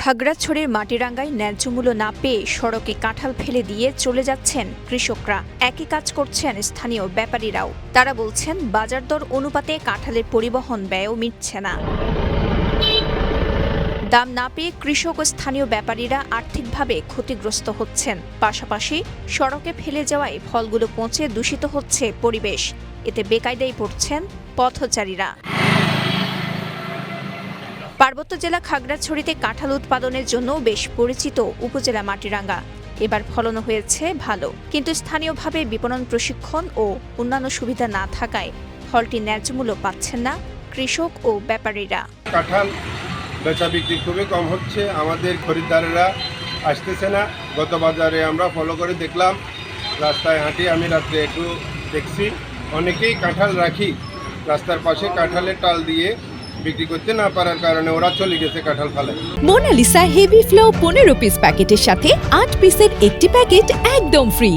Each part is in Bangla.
খাগড়াছড়ির মাটিরাঙ্গায় ন্যায্য মূল্য না পেয়ে সড়কে কাঁঠাল ফেলে দিয়ে চলে যাচ্ছেন কৃষকরা। একই কাজ করছেন স্থানীয় ব্যাপারীরাও। তারা বলছেন বাজার দর অনুপাতে কাঁঠালের পরিবহন ব্যয়ও মিটছে না। দাম না পেয়ে কৃষক ও স্থানীয় ব্যাপারীরা আর্থিকভাবে ক্ষতিগ্রস্ত হচ্ছেন। পাশাপাশি সড়কে ফেলে যাওয়ায় ফলগুলো পচে দূষিত হচ্ছে পরিবেশ। এতে বেকায়দায় পড়ছেন পথচারীরা। পার্বত্য জেলা খাগড়াছড়িতে কাঁঠাল উৎপাদনের জন্য বেশ পরিচিত উপজেলা মাটিরাঙ্গা। এবার ফলন হয়েছে ভালো, কিন্তু স্থানীয়ভাবে বিপণন প্রশিক্ষণ ও অন্যান্য সুবিধা না থাকায় ফলটি ন্যায্য মূল্য পাচ্ছেন না কৃষক ও ব্যাপারীরা। কাঁঠাল বেচা বিক্রি খুবই কম হচ্ছে, আমাদের খরিদ্দারেরা আসতেছে না। গত বাজারে আমরা ফলো করে দেখলাম, রাস্তায় হাঁটি আমি রাত্রে একটু দেখছি অনেকেই কাঁঠাল রাখি রাস্তার পাশে কাঁঠালের টাল দিয়ে বিক্রি করতে না পারার কারণে ওরা চলে গেছে কাঁঠাল ফেলায়। মোনালিসা হেভি ফ্লো 15 পিস প্যাকেটের সাথে 8 পিসের একটি প্যাকেট একদম ফ্রি।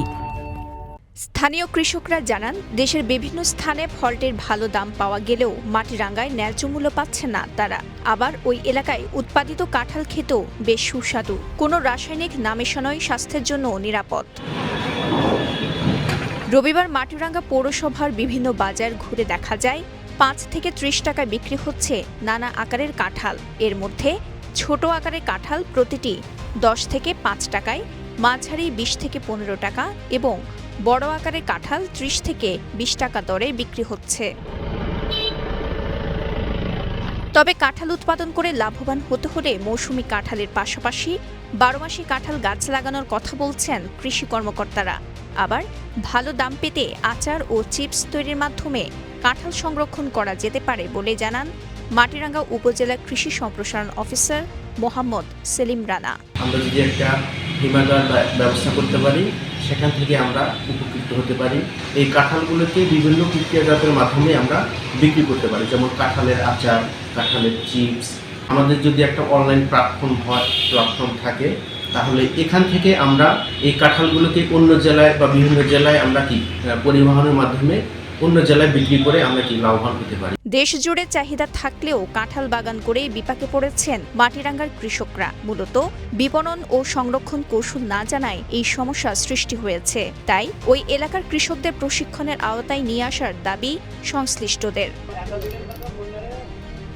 স্থানীয় কৃষকরা জানান, দেশের বিভিন্ন স্থানে ফলটির ভালো দাম পাওয়া গেলেও মাটিরাঙ্গায় ন্যায্য মূল্য পাচ্ছে না তারা। আবার ওই এলাকায় উৎপাদিত কাঁঠাল খেতেও বেশ সুস্বাদু, কোনো রাসায়নিক না মেশানোই স্বাস্থ্যের জন্য নিরাপদ। রবিবার মাটিরাঙ্গা পৌরসভার বিভিন্ন বাজার ঘুরে দেখা যায় 5 থেকে 30 টাকায় বিক্রি হচ্ছে নানা আকারের কাঁঠাল। এর মধ্যে ছোট আকারের কাঁঠাল প্রতিটি 10 থেকে 5 টাকায়, মাঝারি 20 থেকে 15 টাকা এবং বড় আকারের কাঁঠাল 30 থেকে 20 টাকা দরে বিক্রি হচ্ছে। তবে কাঁঠাল উৎপাদন করে লাভবান হতে হলে মৌসুমি কাঁঠালের পাশাপাশি 12 মাসি কাঁঠাল গাছ লাগানোর কথা বলছেন কৃষি কর্মকর্তারা। আবার ভালো দাম পেতে আচার ও চিপস তৈরির মাধ্যমে কাঁঠাল সংরক্ষণ করা যেতে পারে বলে জানান মাটিরাঙ্গা উপজেলা কৃষি সম্প্রসারণ অফিসার মোহাম্মদ সেলিম রানা। আমরা যদি একটা হিমাগার ব্যবস্থা করতে পারি, সেখান থেকে আমরা উপকৃত হতে পারি। এই কাঁঠালগুলোকে বিভিন্ন প্রক্রিয়াজাতের মাধ্যমে আমরা বিক্রি করতে পারি, যেমন কাঁঠালের আচার, কাঁঠালের চিপস। আমাদের যদি একটা অনলাইন প্ল্যাটফর্ম থাকে, তাহলে এখান থেকে আমরা এই কাঁঠালগুলোকে অন্য জেলায় বা বিভিন্ন জেলায় আমরা পরিবহনের মাধ্যমে অন্য জেলায় বিক্রি করে আমরা লাভবান হতে পারি। দেশ জুড়ে চাহিদা থাকলেও কাঁঠাল বাগান করে বিপাকে পড়েছেন মাটিরাঙ্গার কৃষকরা। মূলত বিপণন ও সংরক্ষণ কৌশল না জানায় এই সমস্যা সৃষ্টি হয়েছে। তাই ওই এলাকার কৃষকদের প্রশিক্ষণের আওতায় নিয়ে আসার দাবি সংশ্লিষ্টদের।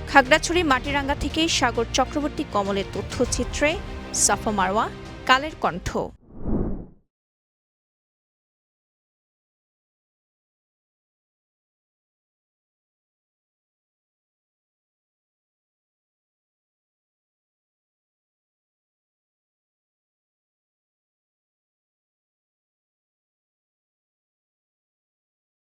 খাগড়াছড়ি মাটিরাঙ্গা থেকে সাগর চক্রবর্তী কমলের তথ্যচিত্রে সাফা মারওয়া, কালের কণ্ঠ।